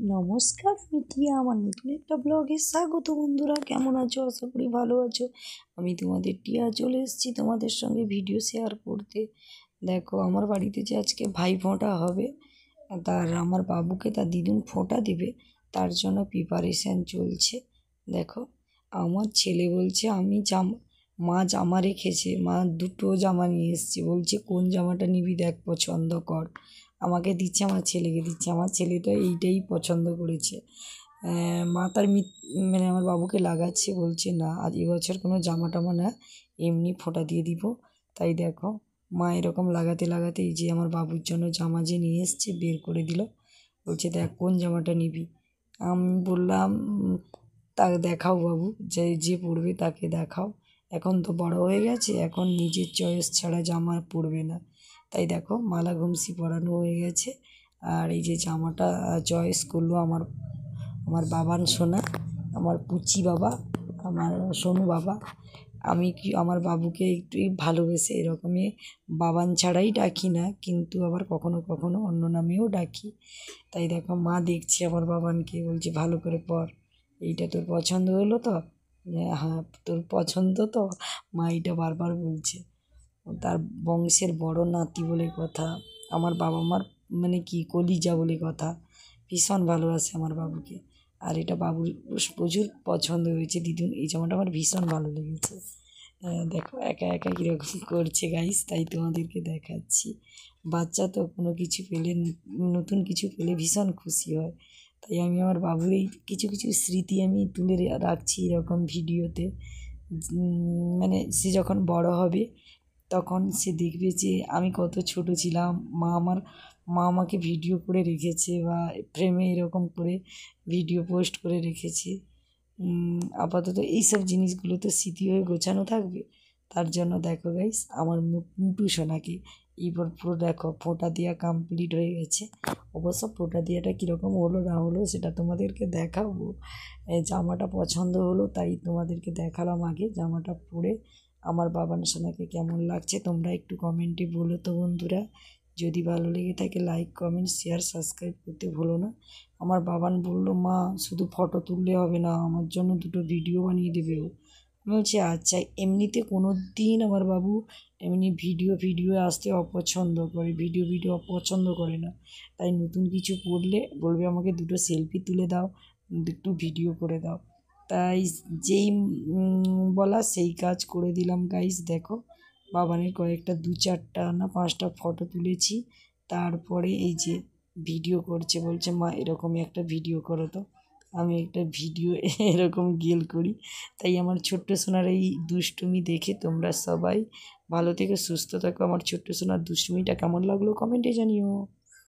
নমস্কার, আমি টিয়া। আমার নতুন একটা ব্লগে স্বাগত। বন্ধুরা, কেমন আছো? আশা করি ভালো আছো। আমি তোমাদের টিয়া চলে এসেছি তোমাদের সঙ্গে ভিডিও শেয়ার করতে। দেখো, আমার বাড়িতে যে আজকে ভাই ফোঁটা হবে, তার আমার বাবুকে তার দিদুন ফোঁটা দিবে, তার জন্য প্রিপারেশান চলছে। দেখো, আমার ছেলে বলছে মা জামা রেখেছে, মা দুটো জামা নিয়ে এসছে, বলছে কোন জামাটা নিবি দেখ, পছন্দ কর। আমাকে দিচ্ছে, আমার ছেলেকে দিচ্ছে। আমার ছেলেটা এইটাই পছন্দ করেছে। মা তার মানে আমার বাবুকে লাগাচ্ছে, বলছে না আজ এবছর কোনো জামা টামা না, এমনি ফোঁটা দিয়ে দিব। তাই দেখো, মা এরকম লাগাতে লাগাতে এই যে আমার বাবুর জন্য জামা যে নিয়ে এসছে বের করে দিল, বলছে দেখ কোন জামাটা নিবি। আমি বললাম তাকে দেখাও বাবু, যে যে পরবে তাকে দেখাও। এখন তো বড় হয়ে গেছে, এখন নিজের চয়েস ছাড়া জামা পরবে না। তাই দেখো, মালা ঘুমসি পরানো হয়ে গেছে। আর এই যে জামাটা চয়েস করলো আমার আমার বাবান সোনা, আমার পুচি বাবা, আমার সোনু বাবা। আমি কি আমার বাবুকে একটু ভালোবেসে এরকমই বাবান ছাড়াই ডাকি না, কিন্তু আবার কখনো কখনো অন্য নামেও ডাকি। তাই দেখো, মা দেখছি আমার বাবানকে, বলছে ভালো করে পর, এইটা তোর পছন্দ হলো তো? হ্যাঁ, তোর পছন্দ তো? মা এইটা বারবার বলছে। তার বংশের বড় নাতি বলে কথা, আমার বাবা মার মানে কি কলিজা বলে কথা। ভীষণ ভালোবাসে আমার বাবুকে। আর এটা বাবুর প্রচুর পছন্দ হয়েছে। দিদুন, এই জামাটা আমার ভীষণ ভালো লেগেছে। দেখো একা একা কীরকম করছে গাইস, তাই তোমাদেরকে দেখাচ্ছি। বাচ্চা তো কোনো কিছু পেলে, নতুন কিছু পেলে ভীষণ খুশি হয়। তাই আমি আমার বাবুর এই কিছু কিছু স্মৃতি আমি তুলে রাখছি এরকম ভিডিওতে। মানে সে যখন বড় হবে তখন সে দেখবে যে আমি কত ছোট ছিলাম, মা আমাকে ভিডিও করে রেখেছে, বা ফ্রেমে এরকম করে ভিডিও পোস্ট করে রেখেছে। আপাতত এইসব জিনিসগুলো তো স্মৃতি হয়ে গোছানো থাকবে। তার জন্য দেখো গাইস, আমার মুটু সোনাকে এইবার পুরো দেখো ফোঁটা দেওয়া কমপ্লিট হয়ে গেছে। অবশ্য ফোঁটা দেওয়াটা কীরকম হলো না হলো সেটা তোমাদেরকে দেখাবো। জামাটা পছন্দ হলো তাই তোমাদেরকে দেখালাম আগে। জামাটা পরে আমার বাবান সোনাকে কেমন লাগছে তোমরা একটু কমেন্টে বলো তো বন্ধুরা। যদি ভালো লেগে থাকে লাইক, কমেন্ট, শেয়ার, সাবস্ক্রাইব করতে ভুলো না। আমার বাবান বললো মা শুধু ফটো তুললে হবে না, আমার জন্য দুটো ভিডিও বানিয়ে দেবে ও। আমি বলছি আচ্ছা। এমনিতে কোনো দিন আমার বাবু এমনি ভিডিও আসতে অপছন্দ করে, ভিডিও অপছন্দ করে না। তাই নতুন কিছু করলে বলবে আমাকে দুটো সেলফি তুলে দাও, একটু ভিডিও করে দাও। তাই যেই বলা সেই কাজ করে দিলাম গাইস। দেখো, বাবানের কয়েকটা 2-4টা না 5টা ফটো তুলেছি। তারপরে এই যে ভিডিও করছে, বলছে মা এরকমই একটা ভিডিও করো তো। আমি একটা ভিডিও এরকম গেল করি। তাই আমার ছোট্ট সোনার এই দুষ্টুমি দেখে তোমরা সবাই ভালো থেকো, সুস্থ থাকো। আমার ছোট্ট সোনার দুষ্টুমিটা কেমন লাগলো কমেন্টে জানিও।